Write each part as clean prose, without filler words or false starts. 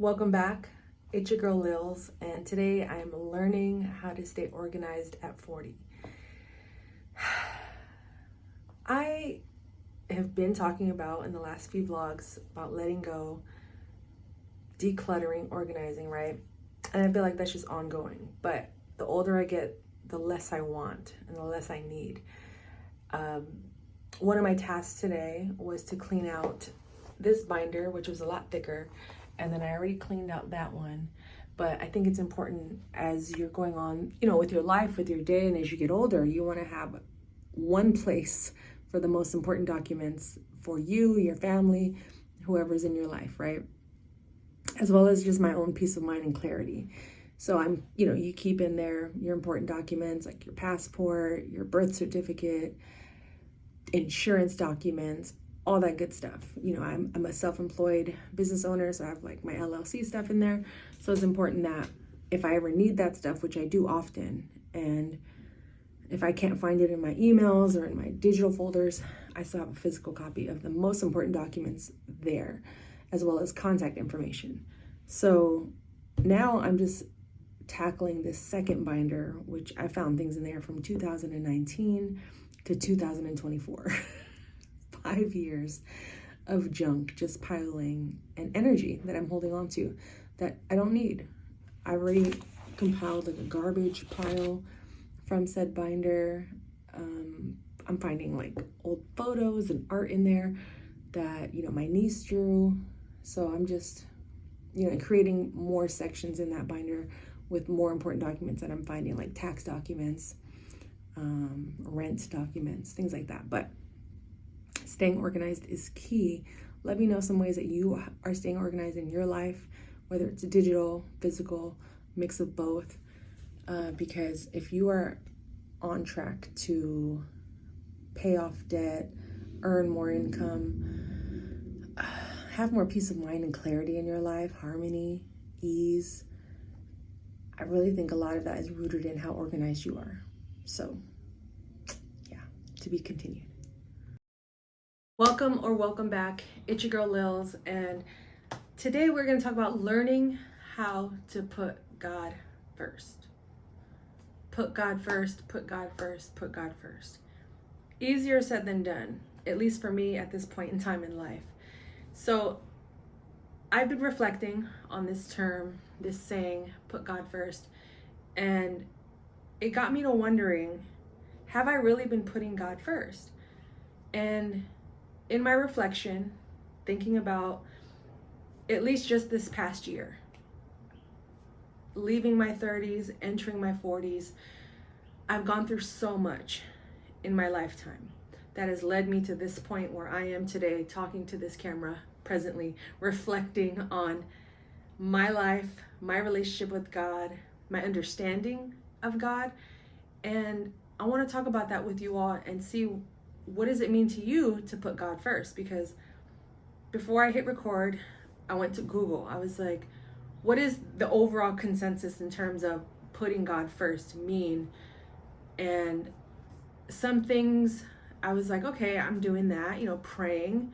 Welcome back. It's your girl Lils, and today I'm learning how to stay organized at 40. I have been talking about in the last few vlogs about letting go, decluttering, organizing, right? And I feel like that's just ongoing. But the older I get, the less I want and the less I need. One of my tasks today was to clean out this binder, which was a lot thicker, and then I already cleaned out that one. But I think it's important as you're going on, with your life, with your day, and as you get older, you want to have one place for the most important documents for you, your family, whoever's in your life, right? As well as just my own peace of mind and clarity. So you keep in there your important documents like your passport, your birth certificate, insurance documents, all that good stuff. I'm a self-employed business owner, so I have like my LLC stuff in there. So it's important that if I ever need that stuff, which I do often, and if I can't find it in my emails or in my digital folders, I still have a physical copy of the most important documents there, as well as contact information. So now I'm just tackling this second binder, which I found things in there from 2019 to 2024. 5 years of junk just piling and energy that I'm holding on to that I don't need. I already compiled like a garbage pile from said binder. I'm finding like old photos and art in there that, my niece drew. So I'm just, creating more sections in that binder with more important documents that I'm finding, like tax documents, rent documents, things like that. But staying organized is key. Let me know some ways that you are staying organized in your life, whether it's digital, physical, mix of both. Because if you are on track to pay off debt, earn more income, have more peace of mind and clarity in your life, harmony, ease, I really think a lot of that is rooted in how organized you are. So, yeah, to be continued. Welcome back. It's your girl Lils, and today we're going to talk about learning how to put God first. Put God first, put God first, put God first. Easier said than done, at least for me at this point in time in life. So I've been reflecting on this term, this saying, put God first, and it got me to wondering, have I really been putting God first? And in my reflection, thinking about at least just this past year, leaving my 30s, entering my 40s, I've gone through so much in my lifetime that has led me to this point where I am today, talking to this camera presently, reflecting on my life, my relationship with God, my understanding of God. And I want to talk about that with you all and see, what does it mean to you to put God first? Because before I hit record, I went to Google. I was like, what is the overall consensus in terms of putting God first mean? And some things I was like, okay, I'm doing that, praying,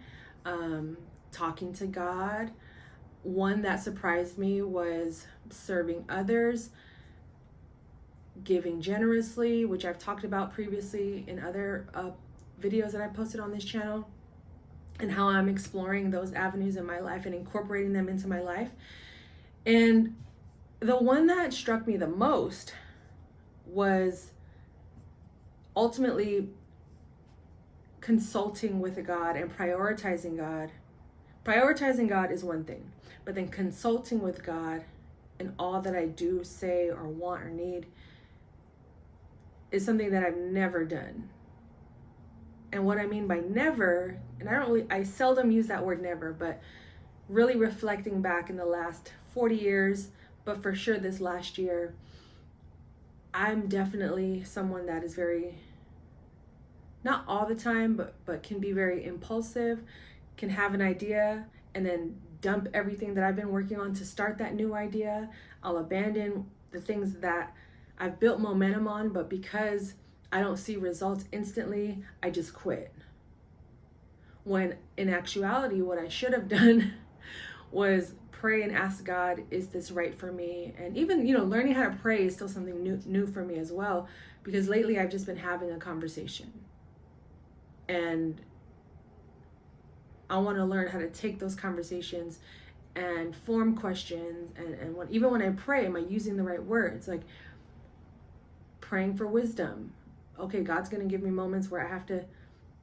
talking to God. One that surprised me was serving others, giving generously, which I've talked about previously in other videos that I posted on this channel, and how I'm exploring those avenues in my life and incorporating them into my life. And the one that struck me the most was ultimately consulting with God and prioritizing God. Prioritizing God is one thing, but then consulting with God in all that I do, say, or want or need is something that I've never done. And what I mean by never, and I seldom use that word never, but really reflecting back in the last 40 years, but for sure this last year, I'm definitely someone that is very, not all the time, but can be very impulsive, can have an idea and then dump everything that I've been working on to start that new idea. I'll abandon the things that I've built momentum on, but because I don't see results instantly, I just quit. When in actuality, what I should have done was pray and ask God, is this right for me? And even, learning how to pray is still something new for me as well, because lately I've just been having a conversation. And I want to learn how to take those conversations and form questions. And even when I pray, am I using the right words? Like praying for wisdom. Okay, God's going to give me moments where I have to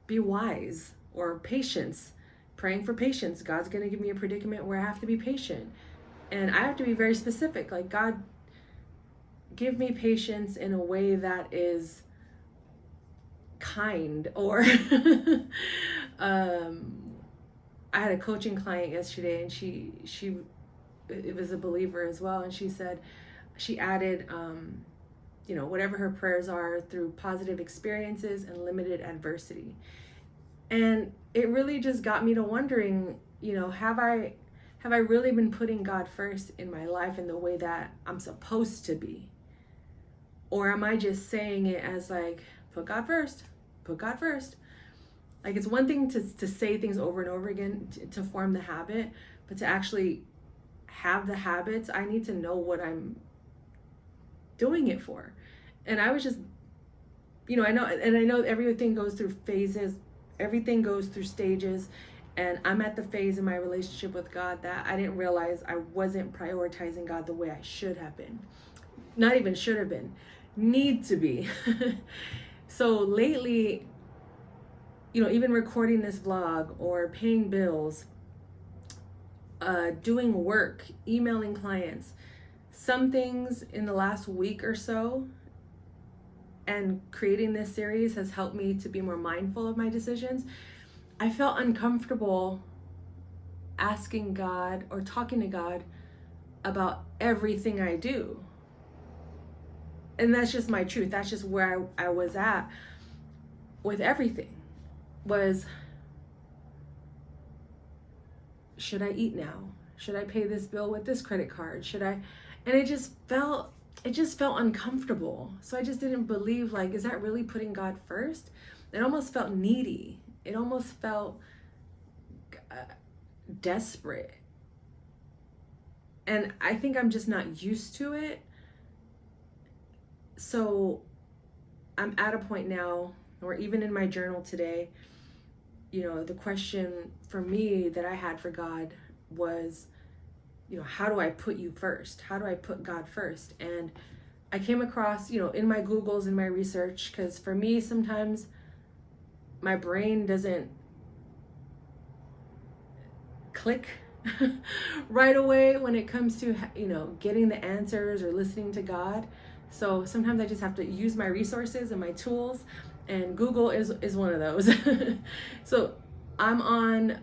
be wise, or patience. Praying for patience. God's going to give me a predicament where I have to be patient. And I have to be very specific. Like, God, give me patience in a way that is kind. Or I had a coaching client yesterday, and she it was a believer as well, and she said she added whatever her prayers are through positive experiences and limited adversity. And it really just got me to wondering, have I really been putting God first in my life in the way that I'm supposed to be? Or am I just saying it as like, put God first, put God first? Like, it's one thing to say things over and over again to form the habit, but to actually have the habits, I need to know what I'm doing it for. And I was just, I know everything goes through phases, everything goes through stages, and I'm at the phase in my relationship with God that I didn't realize I wasn't prioritizing God the way I should have been. Not even should have been, need to be. So lately, even recording this vlog or paying bills, doing work, emailing clients, some things in the last week or so, and creating this series has helped me to be more mindful of my decisions. I felt uncomfortable asking God or talking to God about everything I do. And that's just my truth. That's just where I was at with everything. Was, should I eat now? Should I pay this bill with this credit card? Should I? And it just felt uncomfortable. So I just didn't believe, like, is that really putting God first? It almost felt needy. It almost felt desperate. And I think I'm just not used to it. So I'm at a point now, or even in my journal today, the question for me that I had for God was, how do I put you first? How do I put God first? And I came across, in my Googles and my research, because for me, sometimes my brain doesn't click right away when it comes to, getting the answers or listening to God. So sometimes I just have to use my resources and my tools, and Google is one of those. So I'm on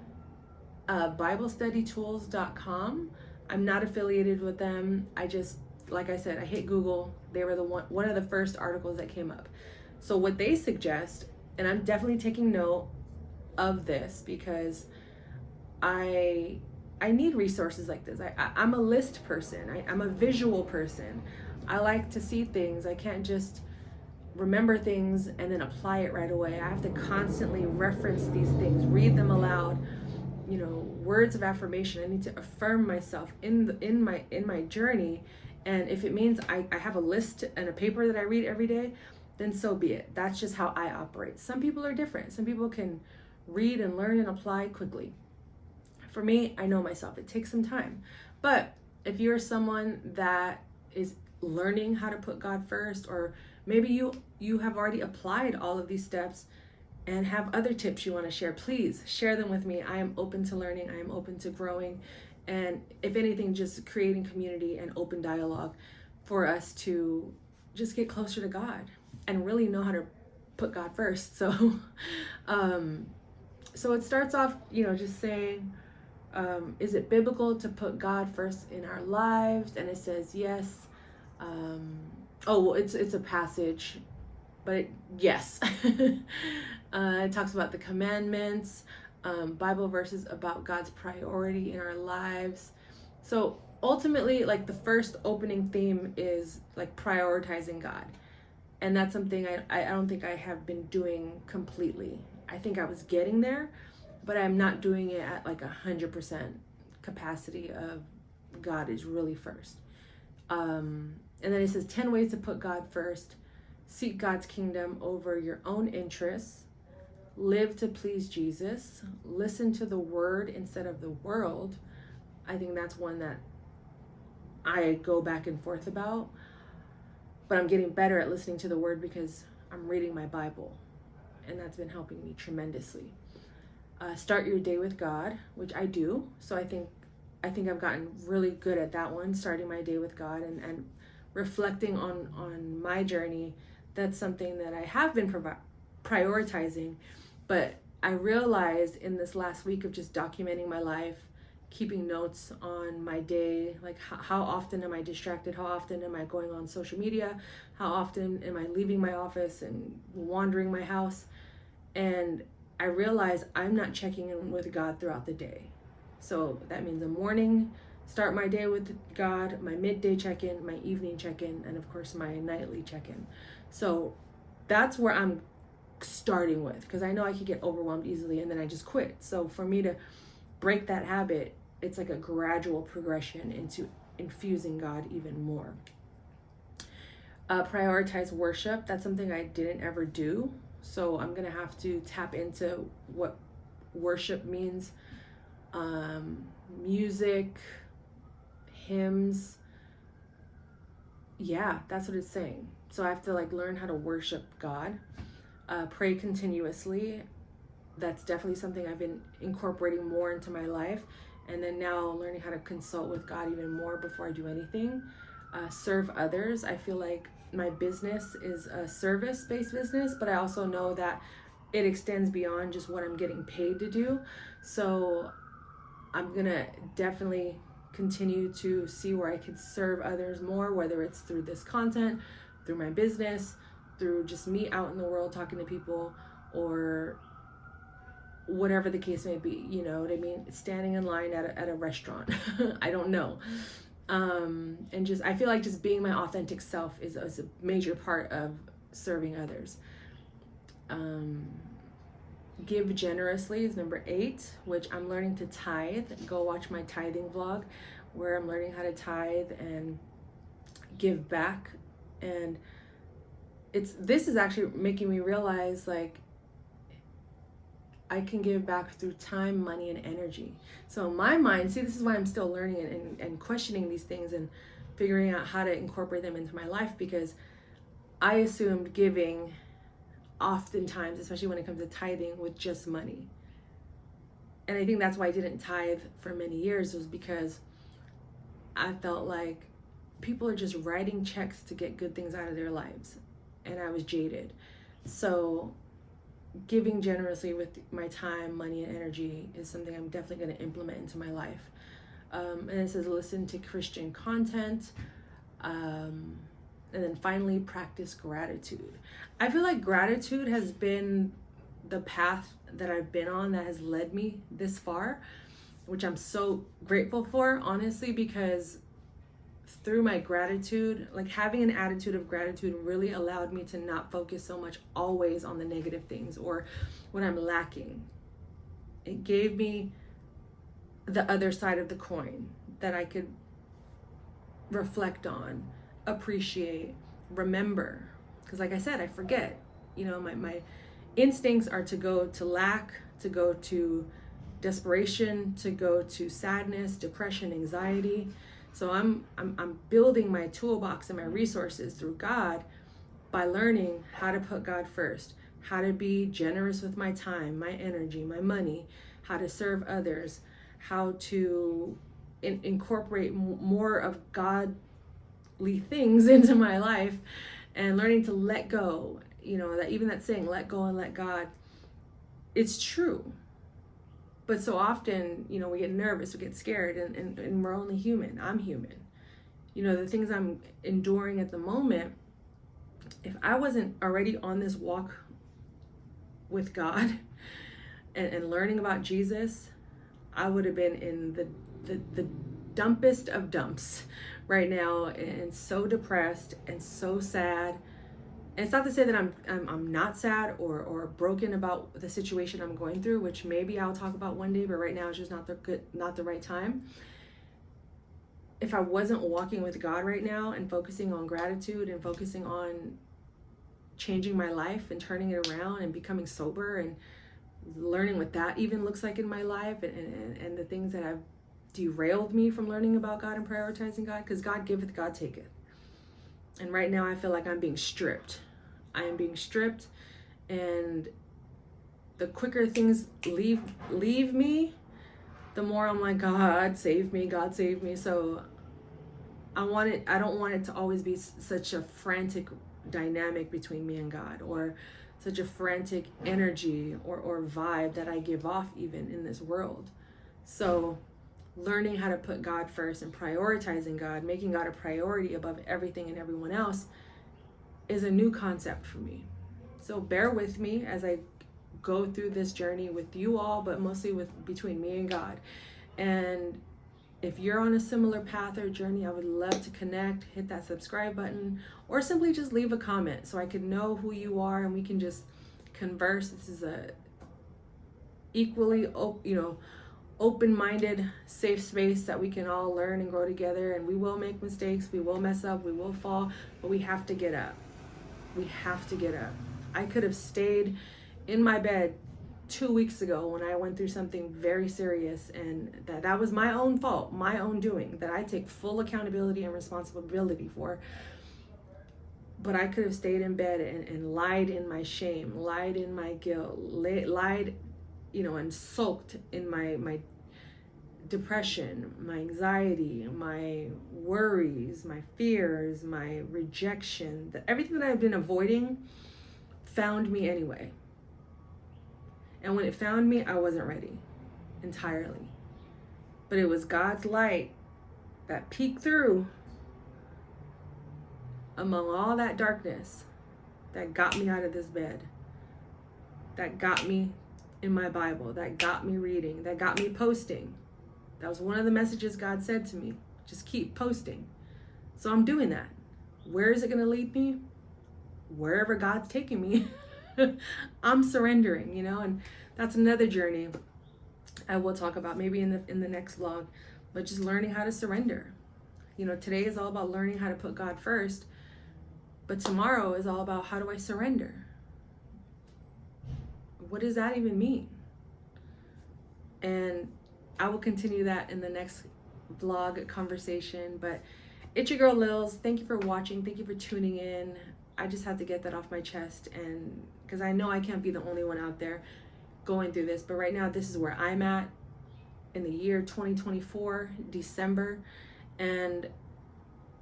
BibleStudyTools.com. I'm not affiliated with them. I just, like I said, I hit Google. They were one of the first articles that came up. So what they suggest, and I'm definitely taking note of this because I need resources like this. I'm a list person. I'm a visual person. I like to see things. I can't just remember things and then apply it right away. I have to constantly reference these things, read them aloud. Words of affirmation. I need to affirm myself in my journey. And if it means I have a list and a paper that I read every day, then so be it. That's just how I operate. Some people are different. Some people can read and learn and apply quickly. For me, I know myself. It takes some time. But if you're someone that is learning how to put God first, or maybe you have already applied all of these steps and have other tips you want to share, please share them with me. I am open to learning. I am open to growing. And if anything, just creating community and open dialogue for us to just get closer to God and really know how to put God first. So, so it starts off, just saying, is it biblical to put God first in our lives? And it says yes. It's a passage, but yes. It talks about the commandments, Bible verses about God's priority in our lives. So ultimately, like, the first opening theme is like prioritizing God. And that's something I don't think I have been doing completely. I think I was getting there, but I'm not doing it at like 100% capacity of God is really first. And then it says 10 ways to put God first. Seek God's kingdom over your own interests. Live to please Jesus. Listen to the word instead of the world. I think that's one that I go back and forth about. But I'm getting better at listening to the word because I'm reading my Bible. And that's been helping me tremendously. Start your day with God, which I do. So I think I've gotten really good at that one, starting my day with God and reflecting on my journey. That's something that I have been prioritizing. But I realized in this last week of just documenting my life, keeping notes on my day, like how often am I distracted? How often am I going on social media? How often am I leaving my office and wandering my house? And I realized I'm not checking in with God throughout the day. So that means the morning, start my day with God, my midday check-in, my evening check-in, and of course my nightly check-in. So that's where I'm starting with, because I know I could get overwhelmed easily and then I just quit. So for me to break that habit, it's like a gradual progression into infusing God even more. Prioritize worship. That's something I didn't ever do. So I'm going to have to tap into what worship means. Music, hymns. Yeah, that's what it's saying. So I have to learn how to worship God. Pray continuously. That's definitely something I've been incorporating more into my life. And then now learning how to consult with God even more before I do anything. Serve others. I feel like my business is a service-based business, but I also know that it extends beyond just what I'm getting paid to do. So I'm gonna definitely continue to see where I can serve others more, whether it's through this content, through my business, through just me out in the world talking to people, or whatever the case may be, you know what I mean? Standing in line at a restaurant. I don't know. And just, I feel like just being my authentic self is a major part of serving others. Give generously is number 8, which I'm learning to tithe. Go watch my tithing vlog where I'm learning how to tithe and give back. And this is actually making me realize I can give back through time, money, and energy. So in my mind, see, this is why I'm still learning and questioning these things and figuring out how to incorporate them into my life, because I assumed giving oftentimes, especially when it comes to tithing, with just money. And I think that's why I didn't tithe for many years, was because I felt like people are just writing checks to get good things out of their lives. And I was jaded. So giving generously with my time, money, and energy is something I'm definitely going to implement into my life. And it says listen to Christian content. And then finally, practice gratitude. I feel like gratitude has been the path that I've been on that has led me this far, which I'm so grateful for, honestly, because through my gratitude, having an attitude of gratitude really allowed me to not focus so much always on the negative things or what I'm lacking. It gave me the other side of the coin that I could reflect on, appreciate, remember. Because like I said, I forget. You know, my instincts are to go to lack, to go to desperation, to go to sadness, depression, anxiety. So I'm building my toolbox and my resources through God by learning how to put God first, how to be generous with my time, my energy, my money, how to serve others, how to incorporate more of godly things into my life, and learning to let go. You know, that even that saying, let go and let God, it's true. But so often, you know, we get nervous, we get scared, and we're only human. I'm human. You know, the things I'm enduring at the moment, if I wasn't already on this walk with God and learning about Jesus, I would have been in the dumpest of dumps right now, and so depressed and so sad. And it's not to say that I'm not sad or broken about the situation I'm going through, which maybe I'll talk about one day, but right now it's just not the right time. if I wasn't walking with God right now and focusing on gratitude and focusing on changing my life and turning it around and becoming sober and learning what that even looks like in my life, and the things that have derailed me from learning about God and prioritizing God, because God giveth, God taketh. And right now I feel like I'm being stripped. I am being stripped, and the quicker things leave me, the more I'm like, God save me, God save me. So I don't want it to always be such a frantic dynamic between me and God, or such a frantic energy or vibe that I give off even in this world. So learning how to put God first and prioritizing God, making God a priority above everything and everyone else, is a new concept for me. So bear with me as I go through this journey with you all, but mostly between me and God. And if you're on a similar path or journey, I would love to connect. Hit that subscribe button, or simply just leave a comment so I can know who you are and we can just converse. This is a equally open-minded, safe space that we can all learn and grow together. And we will make mistakes, we will mess up, we will fall, but we have to get up. We have to get up. I could have stayed in my bed 2 weeks ago when I went through something very serious, and that was my own fault, my own doing, that I take full accountability and responsibility for. But I could have stayed in bed and lied in my shame, lied in my guilt, lied, and sulked in my depression, my anxiety, my worries, my fears, my rejection. Everything that I've been avoiding found me anyway. And when it found me, I wasn't ready entirely. But it was God's light that peeked through among all that darkness that got me out of this bed, that got me in my Bible, that got me reading, that got me posting. That was one of the messages God said to me. Just keep posting. So I'm doing that. Where is it going to lead me? Wherever God's taking me. I'm surrendering, and that's another journey I will talk about maybe in the next vlog, but just learning how to surrender. Today is all about learning how to put God first, but tomorrow is all about how do I surrender? What does that even mean? And I will continue that in the next vlog conversation, but it's your girl Lils. Thank you for watching. Thank you for tuning in. I just had to get that off my chest, and because I know I can't be the only one out there going through this, but right now this is where I'm at in the year 2024, December, and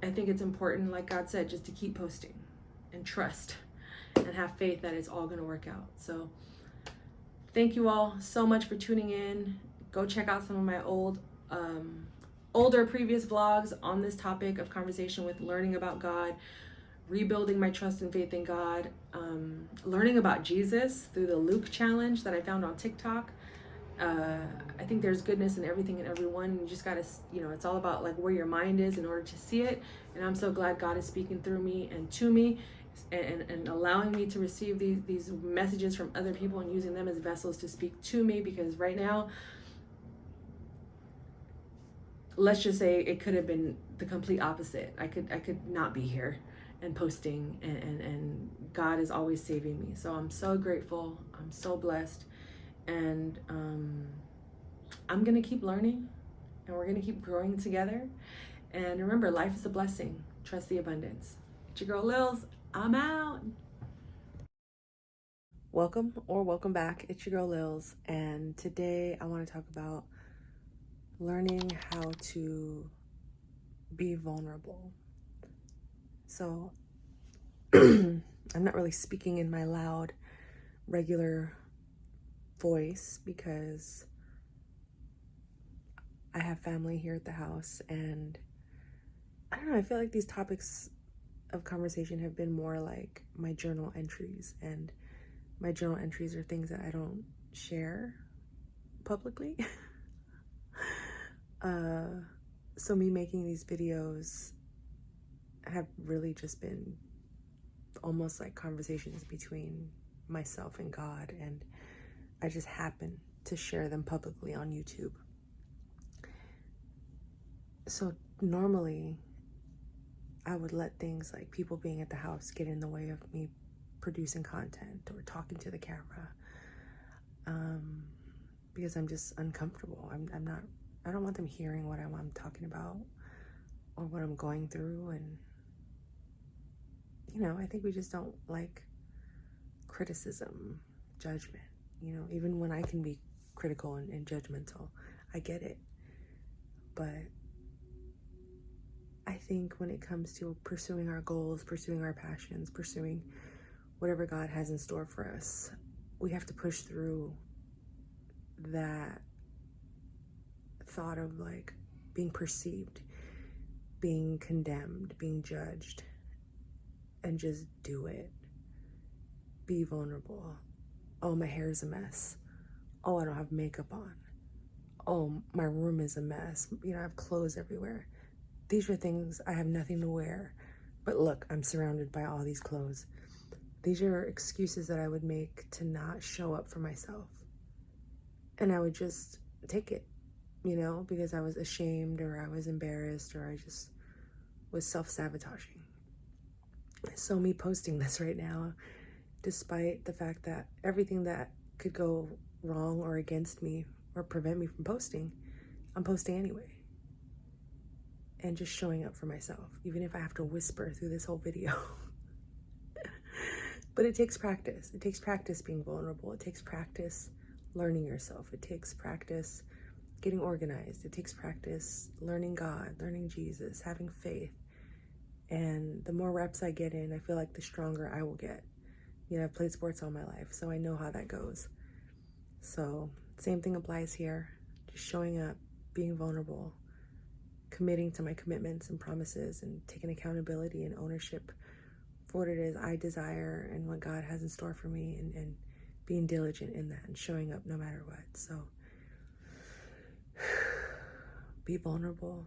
I think it's important, like God said, just to keep posting and trust and have faith that it's all going to work out. So thank you all so much for tuning in. Go check out some of my older previous vlogs on this topic of conversation with learning about God, rebuilding my trust and faith in God, learning about Jesus through the Luke challenge that I found on TikTok. I think there's goodness in everything and everyone. You just gotta, it's all about like where your mind is in order to see it. And I'm so glad God is speaking through me and to me, and allowing me to receive these messages from other people and using them as vessels to speak to me. Because right now, let's just say it could have been the complete opposite. I could not be here and posting, and God is always saving me. So I'm so grateful. I'm so blessed. And I'm going to keep learning, and we're going to keep growing together. And remember, life is a blessing. Trust the abundance. It's your girl Lils. I'm out. Welcome back. It's your girl Lils. And today I want to talk about learning how to be vulnerable. So I'm not really speaking in my loud, regular voice because I have family here at the house, and I don't know, I feel like these topics of conversation have been more like my journal entries, and my journal entries are things that I don't share publicly. So me making these videos have really just been almost like conversations between myself and God, and I just happen to share them publicly on YouTube. So normally I would let things like people being at the house get in the way of me producing content or talking to the camera, because I'm just uncomfortable. I don't want them hearing what I'm talking about or what I'm going through. And I think we just don't like criticism, judgment, even when I can be critical and judgmental. I get it. But I think when it comes to pursuing our goals, pursuing our passions, pursuing whatever God has in store for us, we have to push through that thought of like being perceived, being condemned, being judged, and just do it. Be vulnerable. Oh, my hair is a mess. Oh, I don't have makeup on. Oh, my room is a mess. I have clothes everywhere. These are things I have nothing to wear. But look, I'm surrounded by all these clothes. These are excuses that I would make to not show up for myself. And I would just take it, because I was ashamed or I was embarrassed or I just was self-sabotaging. So me posting this right now, despite the fact that everything that could go wrong or against me or prevent me from posting, I'm posting anyway. And just showing up for myself, even if I have to whisper through this whole video. But it takes practice. It takes practice being vulnerable. It takes practice learning yourself. It takes practice getting organized. It takes practice learning God, learning Jesus, having faith. And the more reps I get in, I feel like the stronger I will get. I've played sports all my life, so I know how that goes. So same thing applies here. Just showing up, being vulnerable, committing to my commitments and promises, and taking accountability and ownership for what it is I desire and what God has in store for me, and being diligent in that and showing up no matter what. So be vulnerable,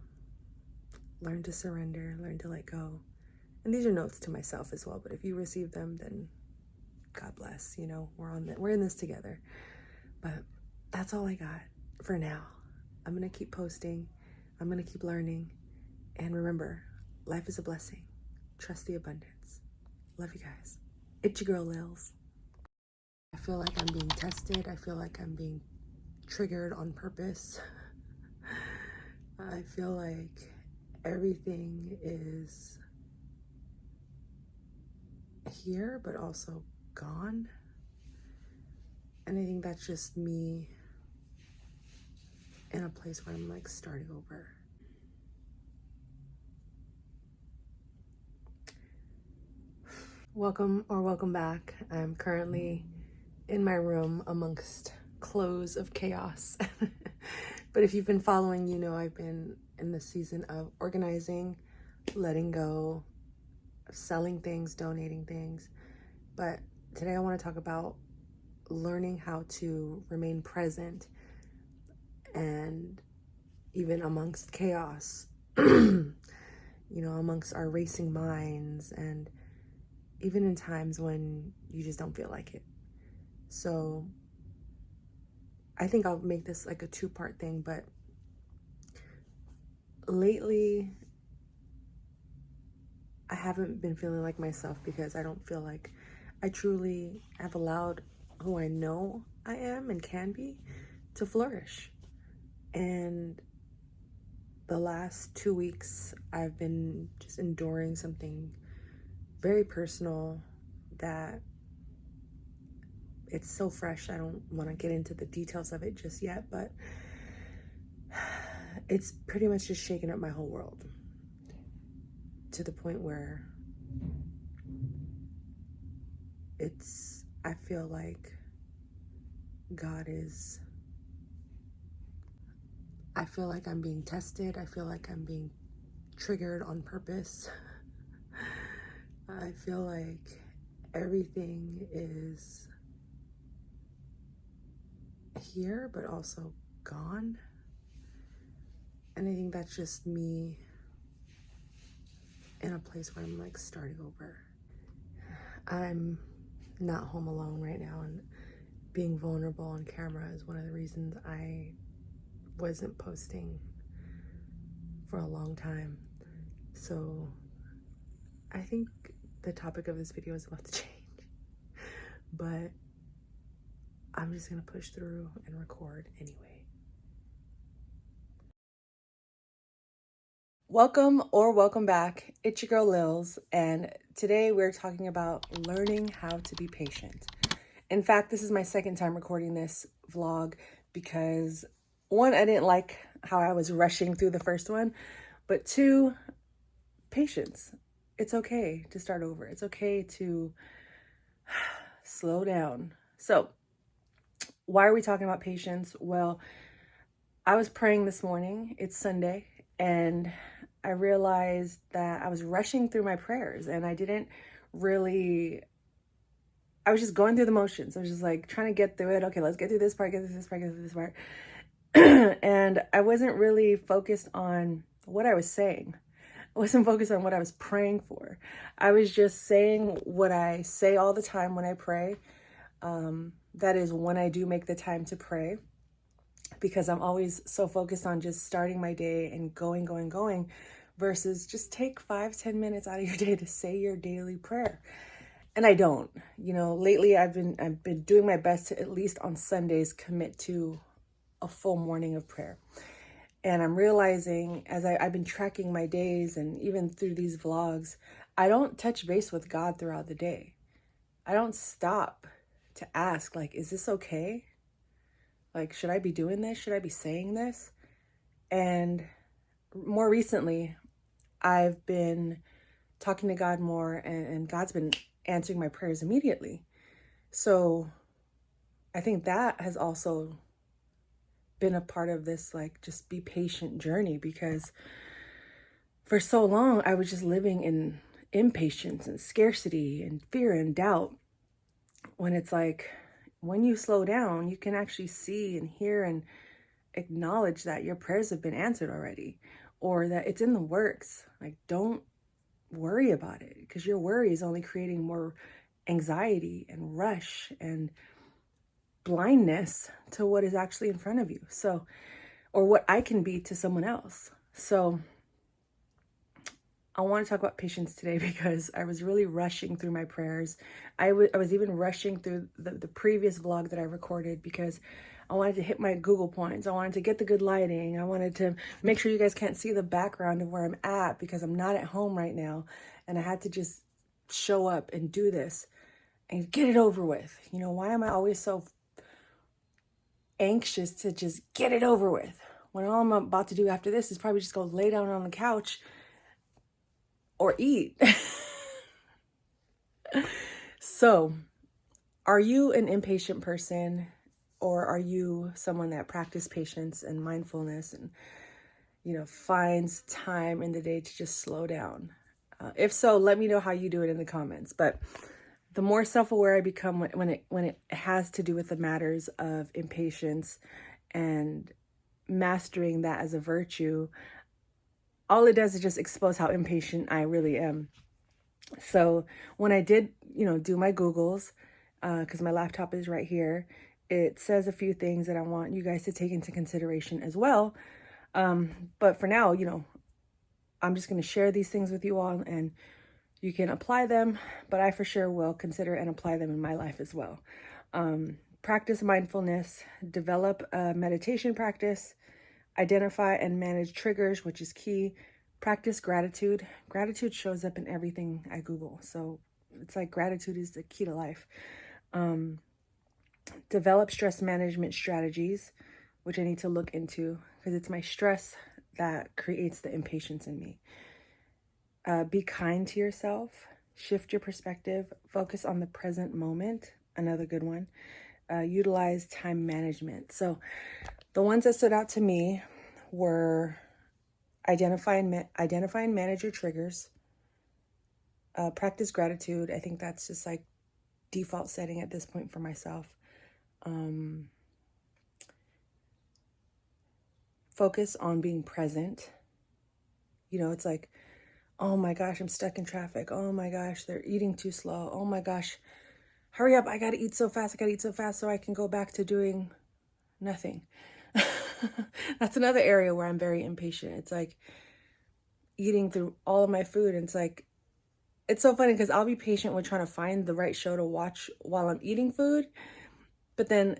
learn to surrender, learn to let go. And these are notes to myself as well, but if you receive them, then God bless. We're in this together. But that's all I got for now. I'm gonna keep posting. I'm gonna keep learning. And remember, life is a blessing. Trust the abundance. Love you guys. It's your girl, Lils. I feel like I'm being tested. I feel like I'm being triggered on purpose. I feel like everything is here, but also gone. And I think that's just me in a place where I'm like starting over. Welcome back. I'm currently in my room amongst clothes of chaos. But if you've been following, I've been in the season of organizing, letting go, selling things, donating things. But today I want to talk about learning how to remain present, and even amongst chaos, amongst our racing minds, and even in times when you just don't feel like it. So I think I'll make this like a 2-part thing, but lately I haven't been feeling like myself because I don't feel like I truly have allowed who I know I am and can be to flourish. And the last 2 weeks, I've been just enduring something very personal that it's so fresh. I don't want to get into the details of it just yet, but it's pretty much just shaken up my whole world to the point where I feel like I feel like I'm being tested. I feel like I'm being triggered on purpose. I feel like everything is here, but also gone. And I think that's just me in a place where I'm like starting over. I'm not home alone right now, and being vulnerable on camera is one of the reasons I wasn't posting for a long time. So I think the topic of this video is about to change, but I'm just gonna push through and record anyway. Welcome back. It's your girl Lils, and today we're talking about learning how to be patient. In fact, this is my second time recording this vlog because one, I didn't like how I was rushing through the first one, but two, patience. It's okay to start over. It's okay to slow down. So, why are we talking about patience? Well, I was praying this morning. It's Sunday, and I realized that I was rushing through my prayers and I was just going through the motions. I was just like trying to get through it. Okay, let's get through this part, get through this part, get through this part. And I wasn't really focused on what I was saying. I wasn't focused on what I was praying for. I was just saying what I say all the time when I pray. That is when I do make the time to pray, because I'm always so focused on just starting my day and going, versus just take 5-10 minutes out of your day to say your daily prayer. And I don't. Lately I've been doing my best to, at least on Sundays, commit to a full morning of prayer. And I'm realizing, as I've been tracking my days and even through these vlogs, I don't touch base with God throughout the day. I don't stop to ask, like, is this okay? Like, should I be doing this? Should I be saying this? And more recently, I've been talking to God more, and God's been answering my prayers immediately. So I think that has also been a part of this, like, just be patient journey, because for so long I was just living in impatience and scarcity and fear and doubt, when it's like, when you slow down, you can actually see and hear and acknowledge that your prayers have been answered already, or that it's in the works. Like, don't worry about it, because your worry is only creating more anxiety and rush and blindness to what is actually in front of you. So, or what I can be to someone else. So I want to talk about patience today because I was really rushing through my prayers. I was even rushing through the previous vlog that I recorded, because I wanted to hit my Google points. I wanted to get the good lighting. I wanted to make sure you guys can't see the background of where I'm at, because I'm not at home right now. And I had to just show up and do this and get it over with. Why am I always so anxious to just get it over with, when all I'm about to do after this is probably just go lay down on the couch or eat? So, are you an impatient person, or are you someone that practices patience and mindfulness and, finds time in the day to just slow down? If so, let me know how you do it in the comments. But the more self-aware I become when it has to do with the matters of impatience and mastering that as a virtue, all it does is just expose how impatient I really am. So when I did, do my Googles, because my laptop is right here, it says a few things that I want you guys to take into consideration as well. But for now, I'm just going to share these things with you all, and you can apply them, but I for sure will consider and apply them in my life as well. Practice mindfulness, develop a meditation practice, identify and manage triggers, which is key. Practice gratitude. Gratitude shows up in everything I Google. So it's like gratitude is the key to life. Develop stress management strategies, which I need to look into, because it's my stress that creates the impatience in me. Be kind to yourself, shift your perspective, focus on the present moment, another good one. Utilize time management. So the ones that stood out to me were identify and manage your triggers, practice gratitude. I think that's just like default setting at this point for myself. Focus on being present. It's like, oh my gosh, I'm stuck in traffic. Oh my gosh, they're eating too slow. Oh my gosh, hurry up. I got to eat so fast. So I can go back to doing nothing. That's another area where I'm very impatient. It's like, eating through all of my food. And it's like, it's so funny because I'll be patient with trying to find the right show to watch while I'm eating food. But then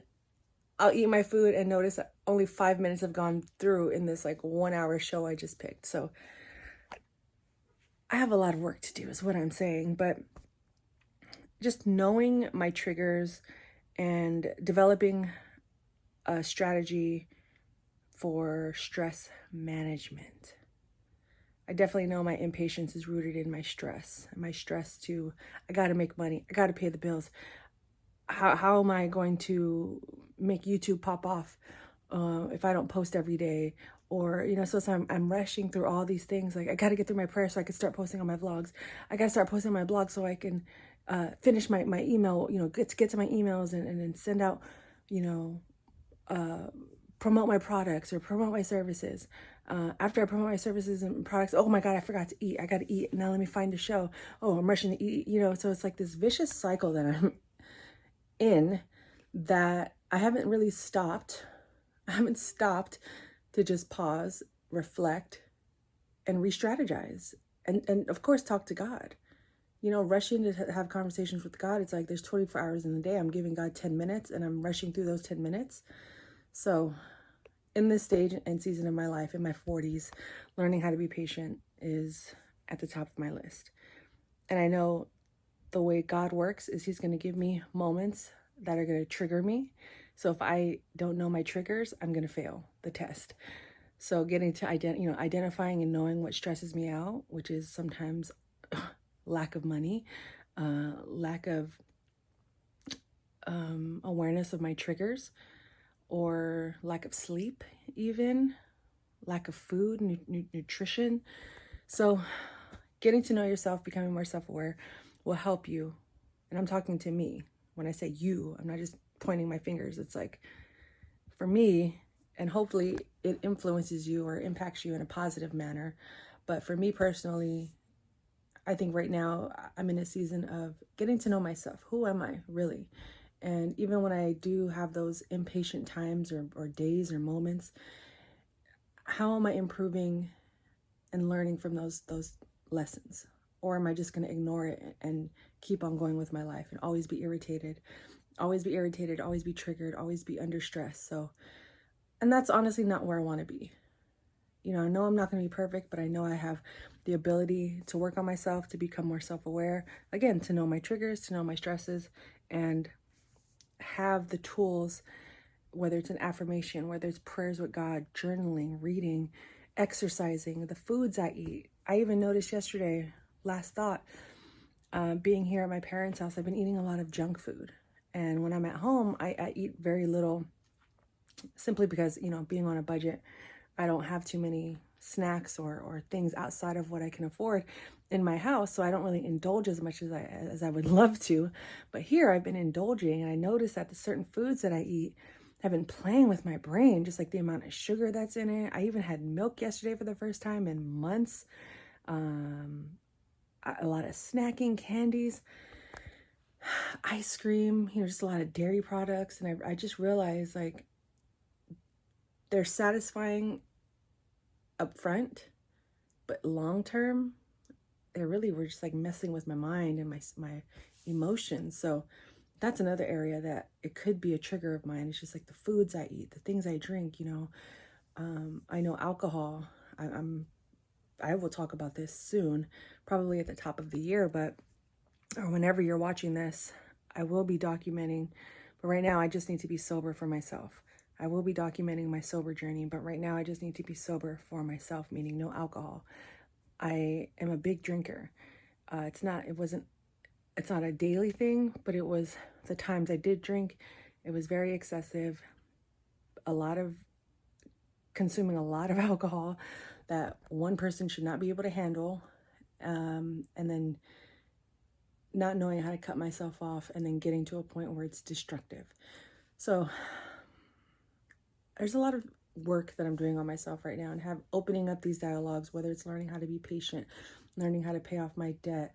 I'll eat my food and notice that only 5 minutes have gone through in this like 1 hour show I just picked. So I have a lot of work to do is what I'm saying. But just knowing my triggers and developing a strategy for stress management. I definitely know my impatience is rooted in my stress. My stress to, I got to make money. I got to pay the bills. How am I going to make YouTube pop off if I don't post every day? Or, you know, so I'm rushing through all these things. Like, I got to get through my prayer so I can start posting on my vlogs. I got to start posting on my blog so I can finish my email, you know, get to my emails and then send out, you know, promote my products or promote my services. After I promote my services and products, oh my God, I forgot to eat. I got to eat. Now let me find a show. Oh, I'm rushing to eat, you know, so it's like this vicious cycle that I'm in that I haven't really stopped. I haven't stopped to just pause, reflect, and re-strategize. And of course, talk to God. You know, rushing to have conversations with God, it's like there's 24 hours in the day. I'm giving God 10 minutes and I'm rushing through those 10 minutes. So in this stage and season of my life, in my 40s, learning how to be patient is at the top of my list. And I know the way God works is he's going to give me moments that are going to trigger me. So if I don't know my triggers, I'm going to fail the test. So getting to identifying and knowing what stresses me out, which is sometimes lack of money, lack of awareness of my triggers, or lack of sleep, even lack of food, nutrition. So getting to know yourself, becoming more self-aware will help you. And I'm talking to me. When I say you, I'm not just pointing my fingers. It's like, for me, and hopefully it influences you or impacts you in a positive manner. But for me personally, I think right now I'm in a season of getting to know myself. Who am I really? And even when I do have those impatient times or days or moments, how am I improving and learning from those lessons? Or am I just going to ignore it and keep on going with my life and always be irritated, always be triggered, always be under stress? So, and that's honestly not where I want to be. You know, I know I'm not going to be perfect, but I know I have the ability to work on myself, to become more self-aware, again, to know my triggers, to know my stresses, and have the tools, whether it's an affirmation, whether it's prayers with God, journaling, reading, exercising, the foods I eat. I even noticed yesterday, last thought, being here at my parents' house, I've been eating a lot of junk food. And when I'm at home, I eat very little, simply because, you know, being on a budget, I don't have too many snacks or things outside of what I can afford in my house. So I don't really indulge as much as I would love to. But here I've been indulging, and I noticed that the certain foods that I eat have been playing with my brain, just like the amount of sugar that's in it. I even had milk yesterday for the first time in months. A lot of snacking, candies, ice cream, you know, just a lot of dairy products. And I just realized, like, they're satisfying up front, but long term, they really were just like messing with my mind and my emotions. So that's another area that it could be a trigger of mine. It's just like the foods I eat, the things I drink, you know. I know alcohol, I will talk about this soon, probably at the top of the year, or whenever you're watching this, I will be documenting. But right now, I just need to be sober for myself. I will be documenting my sober journey, but right now I just need to be sober for myself, meaning no alcohol. I am a big drinker. It's not a daily thing, but it was the times I did drink. It was very excessive, consuming a lot of alcohol that one person should not be able to handle. And then not knowing how to cut myself off, and then getting to a point where it's destructive. So there's a lot of work that I'm doing on myself right now, and opening up these dialogues, whether it's learning how to be patient, learning how to pay off my debt,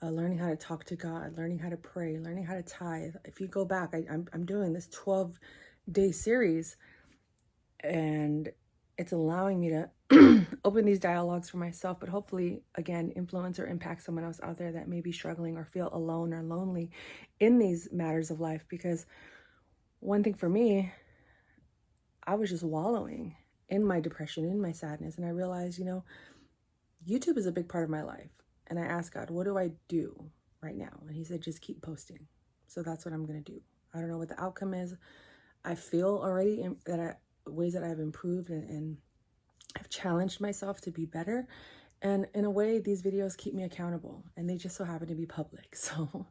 learning how to talk to God, learning how to pray, learning how to tithe. If you go back, I'm doing this 12-day series, and it's allowing me to open these dialogues for myself, but hopefully, again, influence or impact someone else out there that may be struggling or feel alone or lonely in these matters of life. Because one thing for me, I was just wallowing in my depression, in my sadness. And I realized, YouTube is a big part of my life. And I asked God, what do I do right now? And he said, just keep posting. So that's what I'm going to do. I don't know what the outcome is. I feel already ways that I've improved and I've challenged myself to be better. And in a way, these videos keep me accountable, and they just so happen to be public. So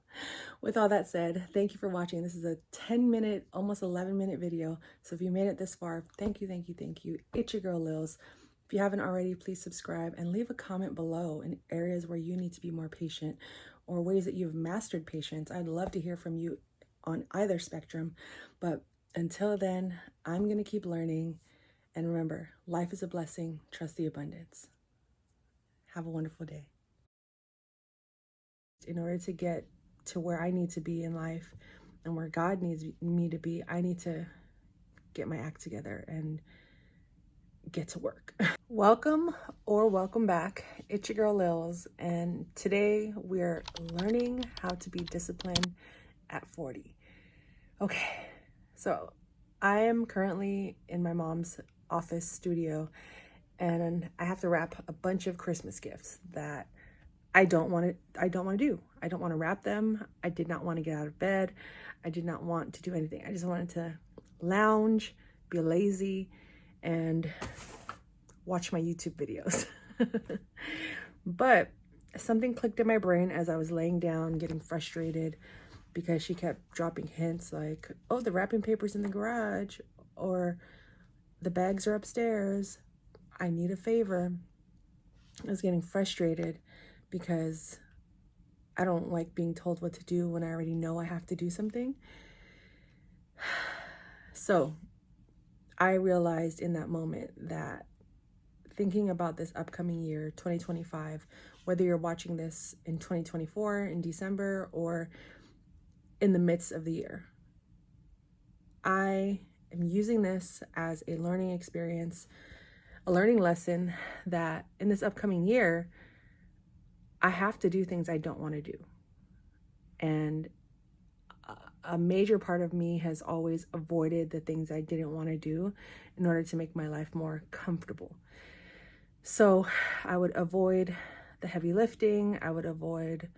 with all that said, thank you for watching. This is a 10-minute, almost 11-minute video. So if you made it this far, thank you, thank you, thank you. It's your girl, Lils. If you haven't already, please subscribe and leave a comment below in areas where you need to be more patient or ways that you've mastered patience. I'd love to hear from you on either spectrum. But until then, I'm going to keep learning. And remember, life is a blessing. Trust the abundance. Have a wonderful day. In order to get to where I need to be in life and where God needs me to be, I need to get my act together and get to work. Welcome or welcome back. It's your girl Lils, and today we're learning how to be disciplined at 40. Okay, so I am currently in my mom's office studio, and I have to wrap a bunch of Christmas gifts that I don't want to do. I don't want to wrap them. I did not want to get out of bed. I did not want to do anything. I just wanted to lounge, be lazy, and watch my YouTube videos. But something clicked in my brain as I was laying down, getting frustrated because she kept dropping hints like, oh, the wrapping paper's in the garage, or the bags are upstairs. I need a favor. I was getting frustrated because I don't like being told what to do when I already know I have to do something. So I realized in that moment that thinking about this upcoming year, 2025, whether you're watching this in 2024, in December, or in the midst of the year, I am using this as a learning experience, a learning lesson that in this upcoming year, I have to do things I don't want to do. And a major part of me has always avoided the things I didn't want to do in order to make my life more comfortable. So I would avoid the heavy lifting. I would avoid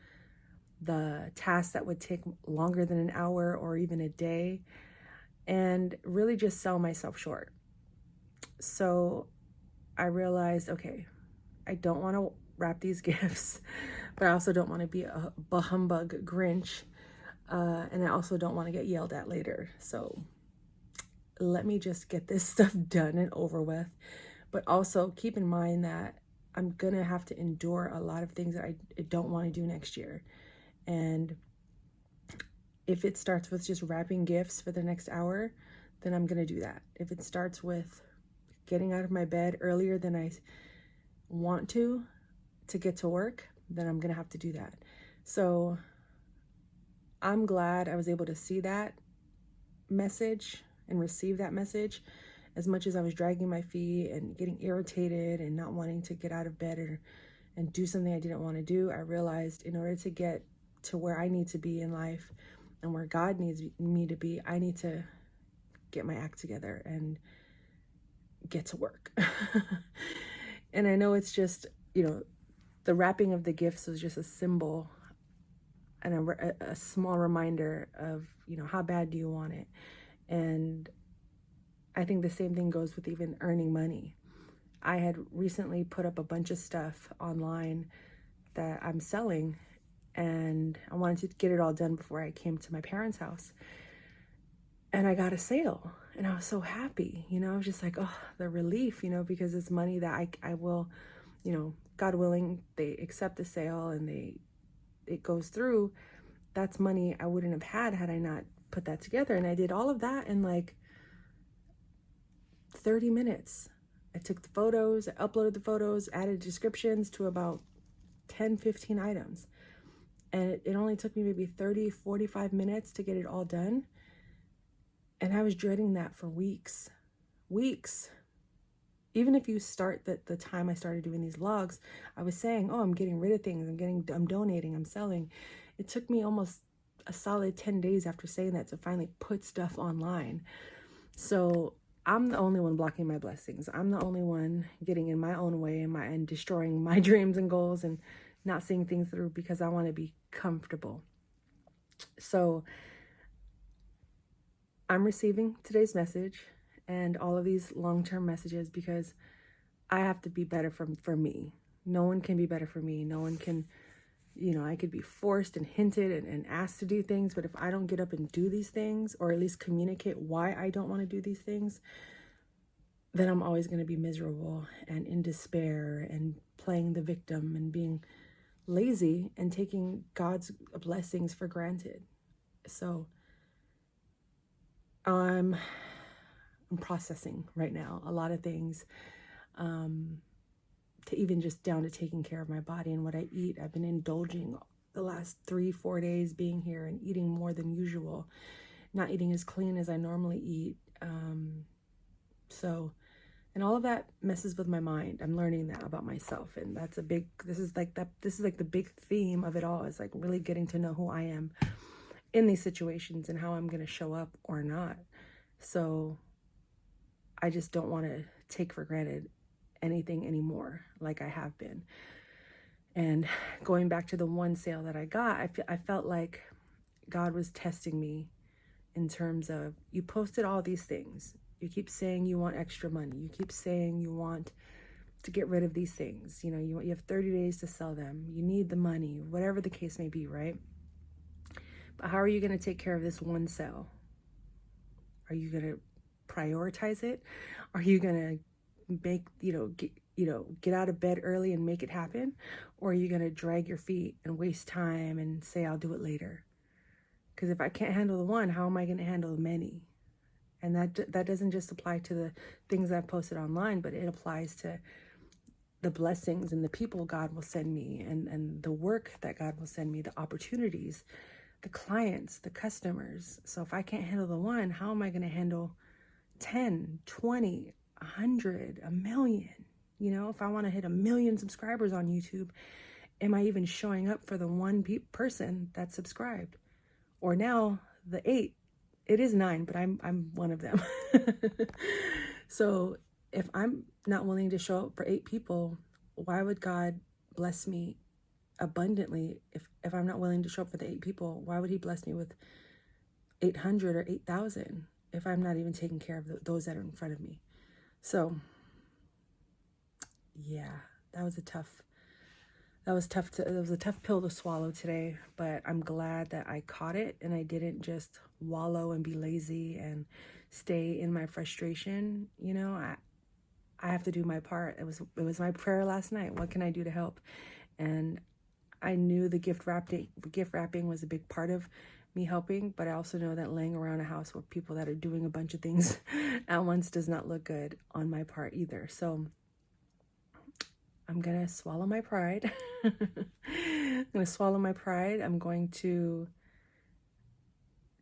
the tasks that would take longer than an hour or even a day, and really just sell myself short. So I realized, okay, I don't want to wrap these gifts, but I also don't want to be a humbug Grinch. And I also don't want to get yelled at later. So let me just get this stuff done and over with. But also keep in mind that I'm going to have to endure a lot of things that I don't want to do next year. And if it starts with just wrapping gifts for the next hour, then I'm going to do that. If it starts with getting out of my bed earlier than I want to get to work, then I'm going to have to do that. So I'm glad I was able to see that message and receive that message. As much as I was dragging my feet and getting irritated and not wanting to get out of bed and do something I didn't want to do, I realized in order to get to where I need to be in life and where God needs me to be, I need to get my act together and get to work. And I know it's just, the wrapping of the gifts was just a symbol and a small reminder of, how bad do you want it? And I think the same thing goes with even earning money. I had recently put up a bunch of stuff online that I'm selling, and I wanted to get it all done before I came to my parents' house. And I got a sale, and I was so happy. I was just like, oh, the relief, because it's money that I will, God willing, they accept the sale and it goes through. That's money I wouldn't have had I not put that together. And I did all of that in like 30 minutes. I took the photos, I uploaded the photos, added descriptions to about 10, 15 items. And it only took me maybe 30, 45 minutes to get it all done. And I was dreading that for weeks. even if you start the time I started doing these vlogs, I was saying, oh, I'm getting rid of things, I'm donating, I'm selling. It took me almost a solid 10 days after saying that to finally put stuff online. So I'm the only one blocking my blessings. I'm the only one getting in my own way and destroying my dreams and goals and not seeing things through because I want to be comfortable. So I'm receiving today's message and all of these long-term messages because I have to be better for me. No one can be better for me. No one can, I could be forced and hinted and asked to do things, but if I don't get up and do these things, or at least communicate why I don't want to do these things, then I'm always going to be miserable and in despair and playing the victim and being lazy and taking God's blessings for granted. So I'm processing right now a lot of things, to even just down to taking care of my body and what I eat. I've been indulging the last 3-4 days being here and eating more than usual, not eating as clean as I normally eat. And all of that messes with my mind. I'm learning that about myself, and this is like the big theme of it all, is like really getting to know who I am in these situations and how I'm going to show up or not. So I just don't want to take for granted anything anymore like I have been. And going back to the one sale that I got, I felt like God was testing me in terms of, you posted all these things. You keep saying you want extra money. You keep saying you want to get rid of these things. You have 30 days to sell them. You need the money, whatever the case may be, right? But how are you going to take care of this one sale? Are you going to prioritize it? Are you going to get out of bed early and make it happen? Or are you going to drag your feet and waste time and say, I'll do it later? Because if I can't handle the one, how am I going to handle the many? And that doesn't just apply to the things I've posted online, but it applies to the blessings and the people God will send me, and the work that God will send me, the opportunities, the clients, the customers. So if I can't handle the one, how am I going to handle 10, 20, 100, a million? If I want to hit 1 million subscribers on YouTube, am I even showing up for the one person that's subscribed? Or now the 8. It is 9, but I'm one of them. So if I'm not willing to show up for 8 people, why would God bless me abundantly? If I'm not willing to show up for the 8 people, why would he bless me with 800 or 8,000 if I'm not even taking care of those that are in front of me? So yeah, that was a tough pill to swallow today, but I'm glad that I caught it and I didn't just wallow and be lazy and stay in my frustration. I have to do my part. It was my prayer last night. What can I do to help? And I knew the gift wrapping was a big part of me helping, but I also know that laying around a house with people that are doing a bunch of things at once does not look good on my part either. So I'm going to swallow my pride. I'm going to swallow my pride. I'm going to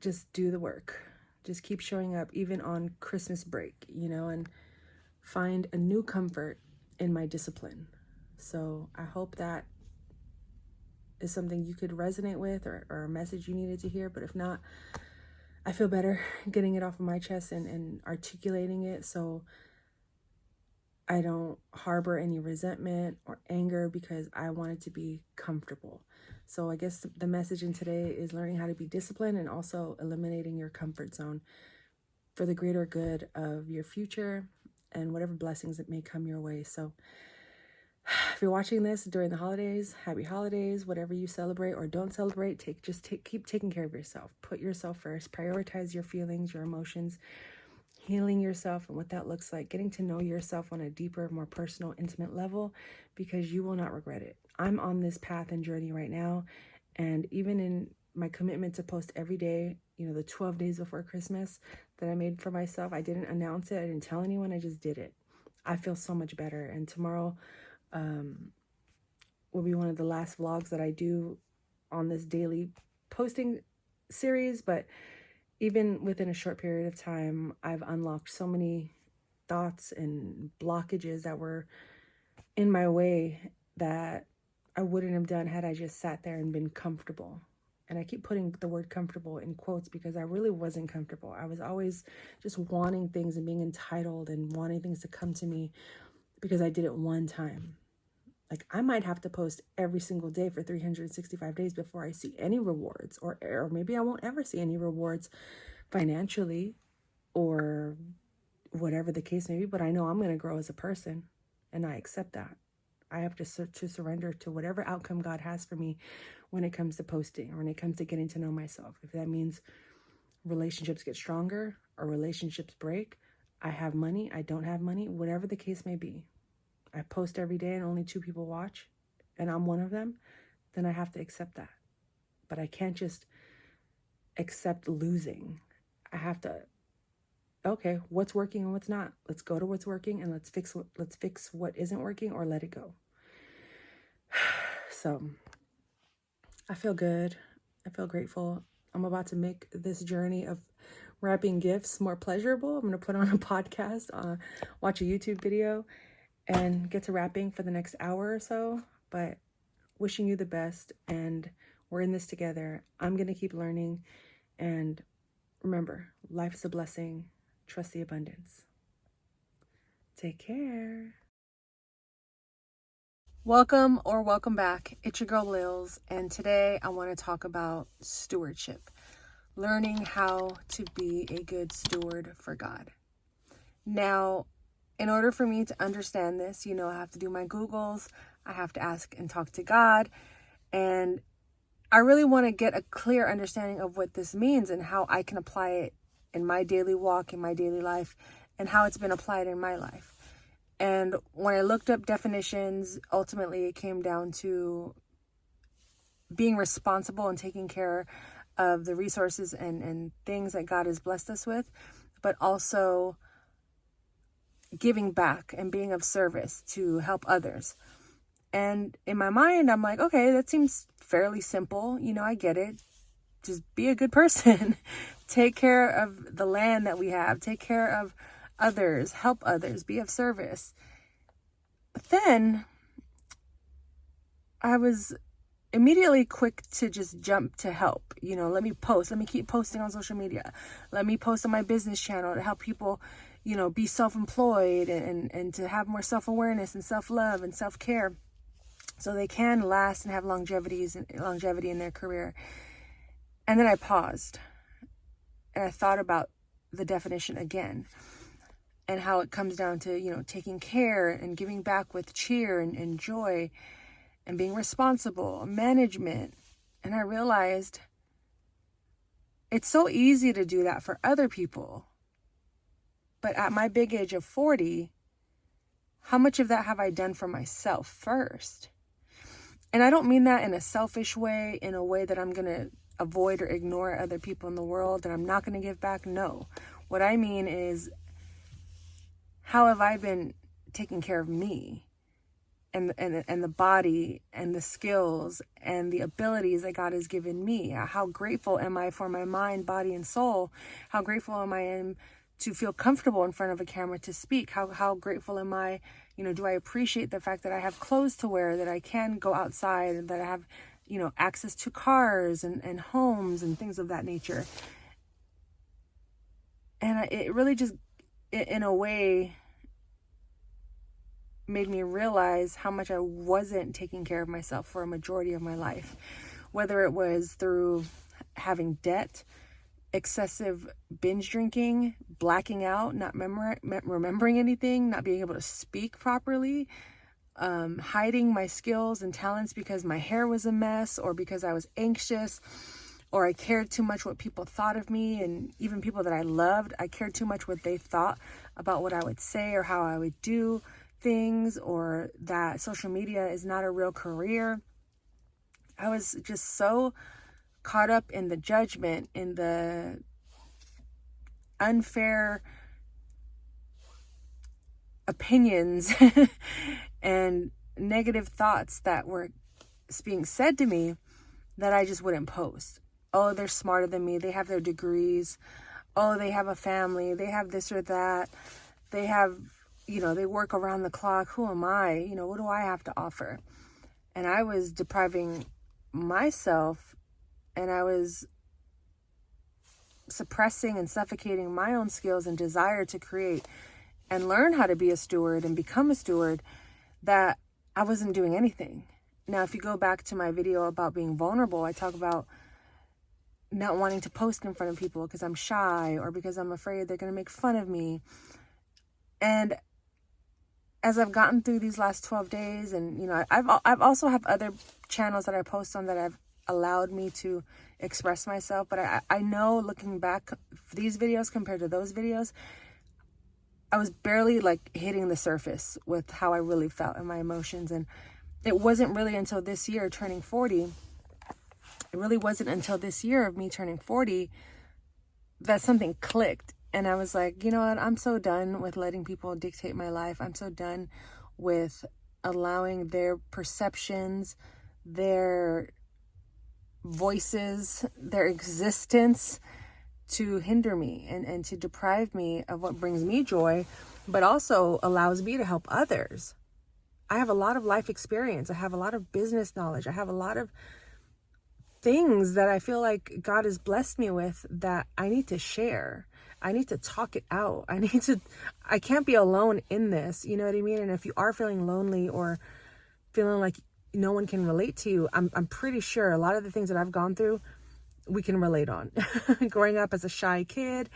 just do the work. Just keep showing up even on Christmas break, and find a new comfort in my discipline. So I hope that is something you could resonate with, or a message you needed to hear. But if not, I feel better getting it off of my chest and articulating it, so I don't harbor any resentment or anger, because I wanted to be comfortable. So I guess the message in today is learning how to be disciplined and also eliminating your comfort zone for the greater good of your future and whatever blessings that may come your way. So if you're watching this during the holidays, happy holidays, whatever you celebrate or don't celebrate, keep taking care of yourself. Put yourself first, prioritize your feelings, your emotions, healing yourself and what that looks like, getting to know yourself on a deeper, more personal, intimate level, because you will not regret it. I'm on this path and journey right now, and even in my commitment to post every day, the 12 days before Christmas that I made for myself, I didn't announce it, I didn't tell anyone, I just did it. I feel so much better, and tomorrow will be one of the last vlogs that I do on this daily posting series, but even within a short period of time, I've unlocked so many thoughts and blockages that were in my way that I wouldn't have done had I just sat there and been comfortable. And I keep putting the word comfortable in quotes because I really wasn't comfortable. I was always just wanting things and being entitled and wanting things to come to me because I did it one time. Like, I might have to post every single day for 365 days before I see any rewards, or maybe I won't ever see any rewards financially or whatever the case may be, but I know I'm going to grow as a person, and I accept that. I have to surrender to whatever outcome God has for me when it comes to posting or when it comes to getting to know myself. If that means relationships get stronger or relationships break, I have money, I don't have money, whatever the case may be. I post every day and only 2 people watch, and I'm one of them, then I have to accept that. But I can't just accept losing. I have to, okay, what's working and what's not? Let's go to what's working and let's fix what isn't working, or let it go. So I feel good. I feel grateful. I'm about to make this journey of wrapping gifts more pleasurable. I'm going to put on a podcast, watch a YouTube video, and get to wrapping for the next hour or so. But wishing you the best, and we're in this together. I'm going to keep learning, and remember, life is a blessing. Trust the abundance. Take care. Welcome or welcome back. It's your girl Lils, and today I want to talk about stewardship. Learning how to be a good steward for God. Now, in order for me to understand this, I have to do my Googles. I have to ask and talk to God. And I really want to get a clear understanding of what this means and how I can apply it in my daily walk, in my daily life, and how it's been applied in my life. And when I looked up definitions, ultimately it came down to being responsible and taking care of the resources and things that God has blessed us with, but also giving back and being of service to help others. And in my mind, I'm like, okay, that seems fairly simple. I get it. Just be a good person. Take care of the land that we have. Take care of others. Help others. Be of service. But then I was immediately quick to just jump to help. Let me post. Let me keep posting on social media. Let me post on my business channel to help people, be self-employed and to have more self-awareness and self-love and self-care so they can last and have longevity in their career. And then I paused and I thought about the definition again and how it comes down to, taking care and giving back with cheer and joy and being responsible, management. And I realized it's so easy to do that for other people. But at my big age of 40, how much of that have I done for myself first? And I don't mean that in a selfish way, in a way that I'm going to avoid or ignore other people in the world, that I'm not going to give back. No. What I mean is, how have I been taking care of me and the body and the skills and the abilities that God has given me? How grateful am I for my mind, body, and soul? How grateful am I to feel comfortable in front of a camera to speak? How grateful am I, do I appreciate the fact that I have clothes to wear, that I can go outside, and that I have, access to cars and homes and things of that nature. And it really just, in a way, made me realize how much I wasn't taking care of myself for a majority of my life. Whether it was through having debt, excessive binge drinking, blacking out, not remembering anything, not being able to speak properly, hiding my skills and talents because my hair was a mess, or because I was anxious, or I cared too much what people thought of me. And even people that I loved, I cared too much what they thought about what I would say or how I would do things, or that social media is not a real career. I was just so caught up in the judgment, in the unfair opinions and negative thoughts that were being said to me, that I just wouldn't post. Oh, they're smarter than me. They have their degrees. Oh, they have a family. They have this or that. They have, they work around the clock. Who am I? What do I have to offer? And I was depriving myself, and I was suppressing and suffocating my own skills and desire to create and learn how to be a steward and become a steward, that I wasn't doing anything. Now, if you go back to my video about being vulnerable, I talk about not wanting to post in front of people because I'm shy or because I'm afraid they're going to make fun of me. And as I've gotten through these last 12 days, and, I've also have other channels that I post on that have allowed me to express myself. But I know, looking back, these videos compared to those videos, I was barely hitting the surface with how I really felt and my emotions. And it wasn't really until this year, turning 40, it really wasn't until this year of me turning 40 that something clicked. And I was like, you know what? I'm so done with letting people dictate my life. I'm so done with allowing their perceptions, their voices, their existence to hinder me and to deprive me of what brings me joy, but also allows me to help others. I have a lot of life experience. I have a lot of business knowledge. I have a lot of things that I feel like God has blessed me with that I need to share. I need to talk it out. I can't be alone in this. You know what I mean? And if you are feeling lonely or feeling like no one can relate to you, I'm pretty sure a lot of the things that I've gone through, we can relate on. Growing up as a shy kid,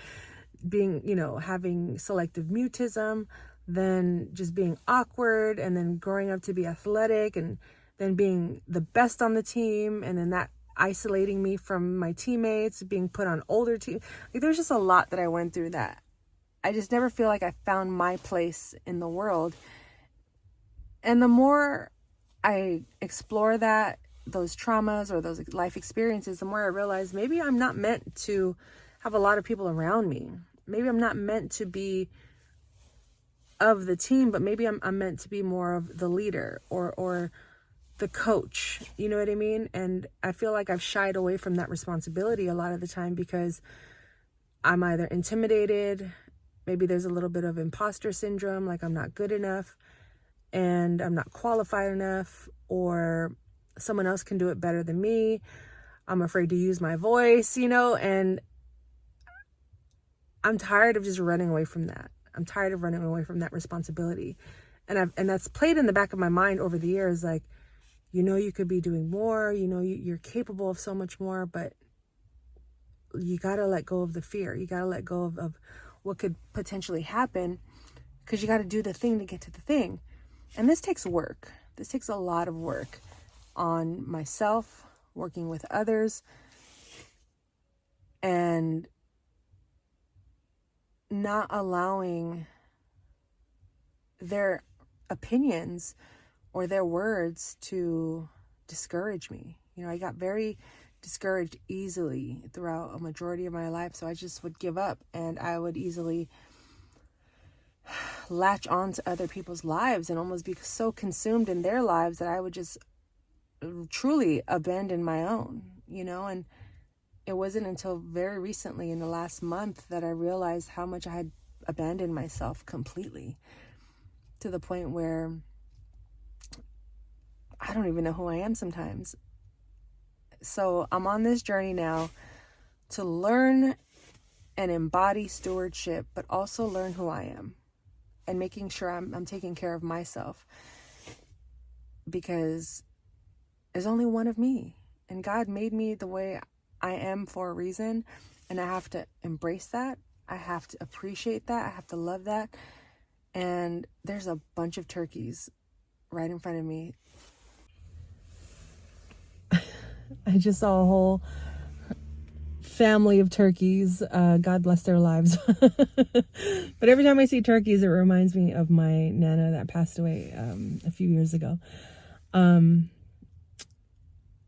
being, having selective mutism, then just being awkward, and then growing up to be athletic, and then being the best on the team, and then that isolating me from my teammates, being put on older teams. There's just a lot that I went through that I just never feel like I found my place in the world. And the more I explore those traumas or those life experiences, the more I realize maybe I'm not meant to have a lot of people around me. Maybe I'm not meant to be of the team, but maybe I'm meant to be more of the leader or the coach. You know what I mean? And I feel like I've shied away from that responsibility a lot of the time because I'm either intimidated, maybe there's a little bit of imposter syndrome, like I'm not good enough and I'm not qualified enough, or someone else can do it better than me. I'm afraid to use my voice, and I'm tired of just running away from that. I'm tired of running away from that responsibility. And that's played in the back of my mind over the years, like, you could be doing more, you're capable of so much more, but you got to let go of the fear. You got to let go of what could potentially happen, because you got to do the thing to get to the thing. And this takes work. This takes a lot of work on myself, working with others, and not allowing their opinions or their words to discourage me. I got very discouraged easily throughout a majority of my life, so I just would give up, and I would easily latch on to other people's lives and almost be so consumed in their lives that I would just truly abandon my own, and it wasn't until very recently in the last month that I realized how much I had abandoned myself completely, to the point where I don't even know who I am sometimes. So I'm on this journey now to learn and embody stewardship, but also learn who I am and making sure I'm taking care of myself, because there's only one of me, and God made me the way I am for a reason, and I have to embrace that. I have to appreciate that. I have to love that. And there's a bunch of turkeys right in front of me. I just saw a whole family of turkeys. God bless their lives. But every time I see turkeys, it reminds me of my Nana that passed away a few years ago.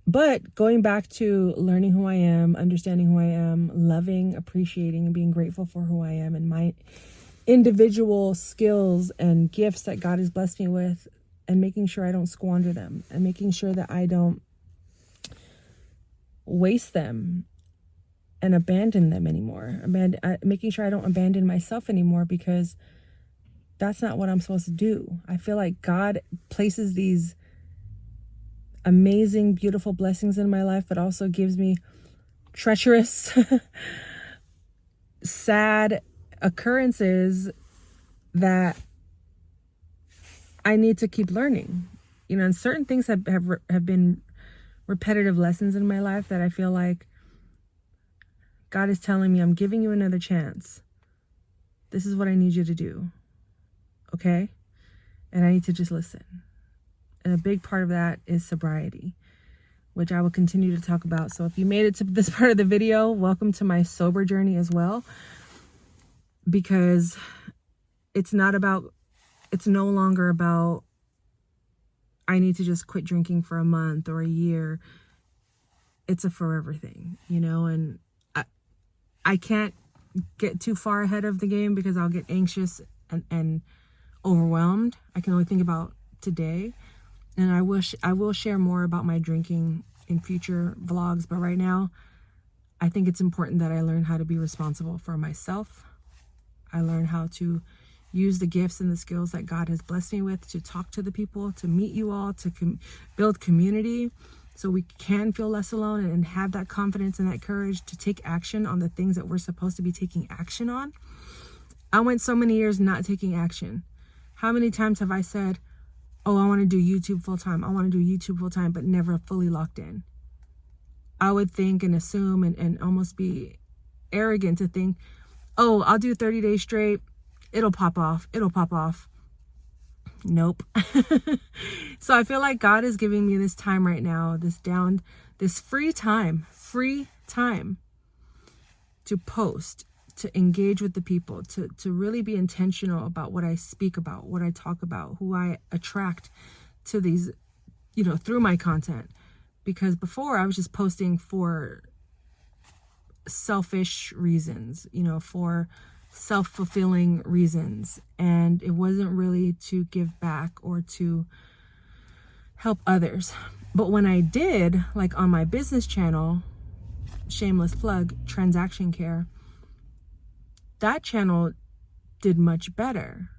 But going back to learning who I am, understanding who I am, loving, appreciating, and being grateful for who I am and my individual skills and gifts that God has blessed me with, and making sure I don't squander them, and making sure that I don't waste them and abandon them anymore. Making sure I don't abandon myself anymore, because that's not what I'm supposed to do. I feel like God places these amazing, beautiful blessings in my life, but also gives me treacherous, sad occurrences that I need to keep learning. You know, and certain things have been repetitive lessons in my life that I feel like God is telling me, I'm giving you another chance. This is what I need you to do. Okay? And I need to just listen. And a big part of that is sobriety, which I will continue to talk about. So if you made it to this part of the video, welcome to my sober journey as well. Because it's no longer about, I need to just quit drinking for a month or a year. It's a forever thing, you know, and I can't get too far ahead of the game because I'll get anxious and overwhelmed. I can only think about today. And I will share more about my drinking in future vlogs. But right now, I think it's important that I learn how to be responsible for myself. I learn how to use the gifts and the skills that God has blessed me with to talk to the people, to meet you all, to build community so we can feel less alone and have that confidence and that courage to take action on the things that we're supposed to be taking action on. I went so many years not taking action. How many times have I said, oh, I want to do YouTube full time. I want to do YouTube full time, but never fully locked in. I would think and assume and almost be arrogant to think, oh, I'll do 30 days straight. It'll pop off. It'll pop off. Nope. So I feel like God is giving me this time right now, this free time to post, to engage with the people, to really be intentional about what I speak about, what I talk about, who I attract to these, you know, through my content. Because before I was just posting for selfish reasons, you know, for self-fulfilling reasons, and it wasn't really to give back or to help others. But when I did, like on my business channel, shameless plug, Transaction Care, that channel did much better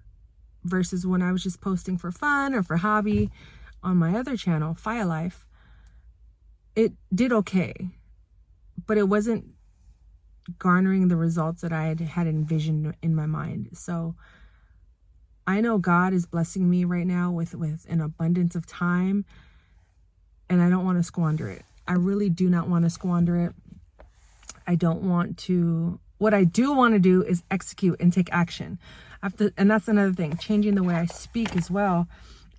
versus when I was just posting for fun or for hobby on my other channel, Fire Life. It did okay, but it wasn't garnering the results that I had envisioned in my mind. So I know God is blessing me right now with an abundance of time, and I don't want to squander it. I really do not want to squander it. I don't want to. What I do want to do is execute and take action. And that's another thing. Changing the way I speak as well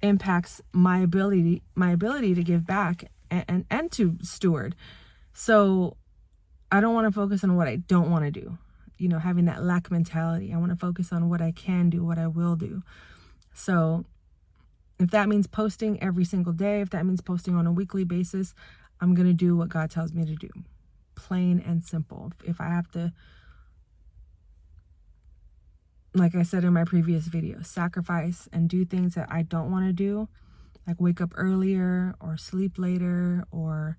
impacts my ability to give back and to steward. So I don't want to focus on what I don't want to do. You know, having that lack mentality. I want to focus on what I can do, what I will do. So if that means posting every single day, if that means posting on a weekly basis, I'm going to do what God tells me to do. Plain and simple. If I have to, like I said in my previous video, sacrifice and do things that I don't want to do, like wake up earlier or sleep later or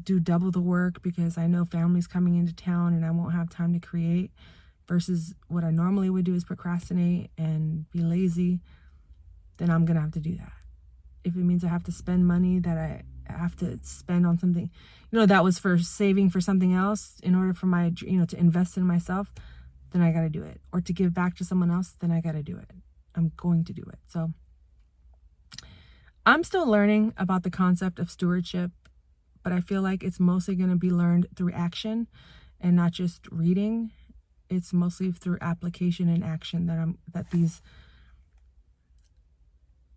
do double the work because I know family's coming into town and I won't have time to create, versus what I normally would do is procrastinate and be lazy, then I'm going to have to do that. If it means I have to spend money that I have to spend on something, you know, that was for saving for something else in order for my, you know, to invest in myself, then I got to do it. Or to give back to someone else, then I got to do it. I'm going to do it. So I'm still learning about the concept of stewardship, but I feel like it's mostly going to be learned through action and not just reading. It's mostly through application and action that these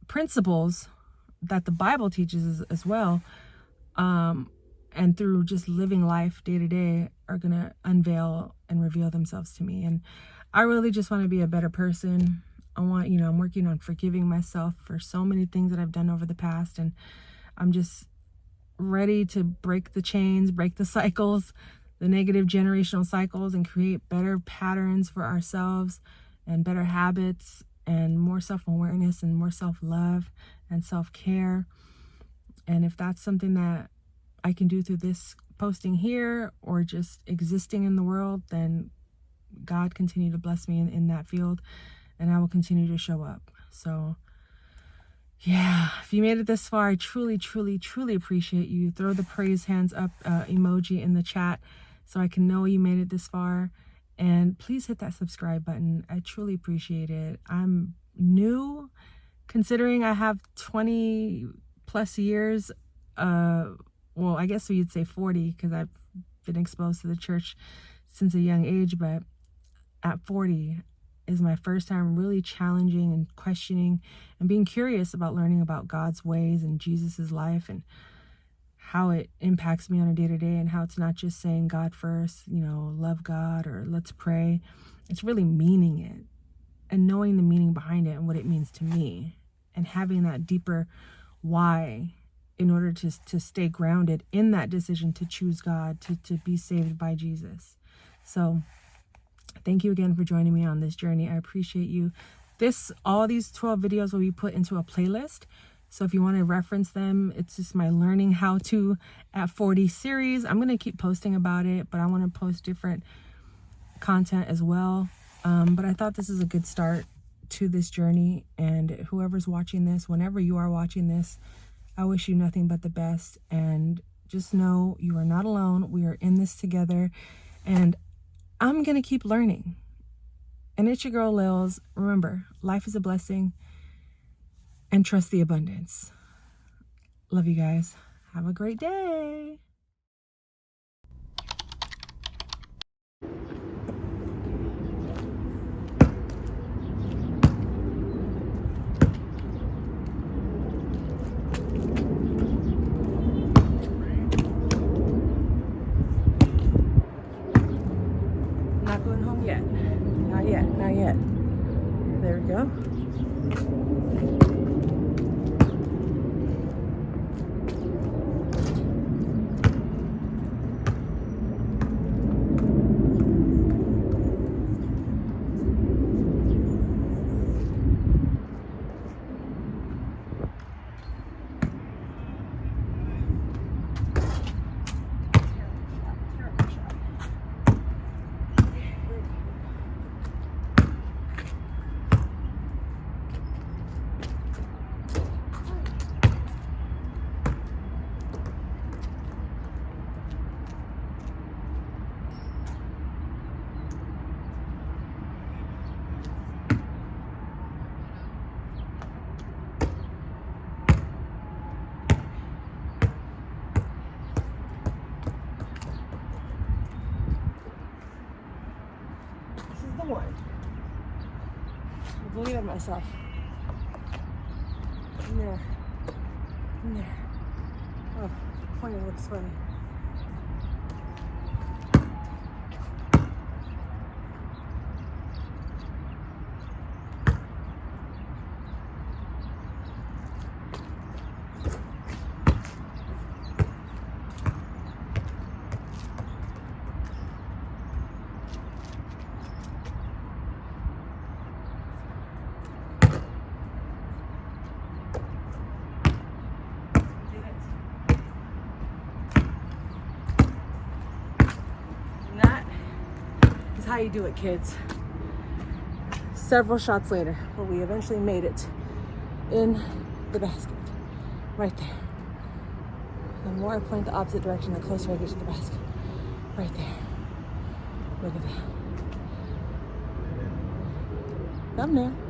principles that the Bible teaches as well, and through just living life day to day, are going to unveil and reveal themselves to me. And I really just want to be a better person. I'm working on forgiving myself for so many things that I've done over the past, and I'm just ready to break the chains, break the cycles, the negative generational cycles, and create better patterns for ourselves and better habits and more self-awareness and more self-love and self-care. And if that's something that I can do through this posting here or just existing in the world, then God continue to bless me in that field. and I will continue to show up. So yeah, if you made it this far, I truly, truly, truly appreciate you. Throw the praise hands up emoji in the chat so I can know you made it this far. And please hit that subscribe button. I truly appreciate it. I'm new, considering I have 20 plus years. Well, I guess you'd say 40 because I've been exposed to the church since a young age. But at 40 is my first time really challenging and questioning and being curious about learning about God's ways and Jesus's life and how it impacts me on a day-to-day, and how it's not just saying God first, you know, love God or let's pray. It's really meaning it and knowing the meaning behind it and what it means to me, and having that deeper why in order to stay grounded in that decision to choose God, to be saved by Jesus. So thank you again for joining me on this journey. I appreciate you. All these 12 videos will be put into a playlist. So if you want to reference them, it's just my Learning How To at 40 series. I'm going to keep posting about it, but I want to post different content as well. But I thought this is a good start to this journey. And whoever's watching this, whenever you are watching this, I wish you nothing but the best. And just know you are not alone. We are in this together. And I'm going to keep learning. And it's your girl, Lils. Remember, life is a blessing. And trust the abundance. Love you guys. Have a great day. Not going home yet. Not yet. Not yet. There we go. One. I believe in myself. In there. In there. Oh, pointing looks funny. How you do it, kids. Several shots later, but we eventually made it in the basket. Right there. The more I point the opposite direction, the closer I get to the basket. Right there. Look at that. Thumbnail.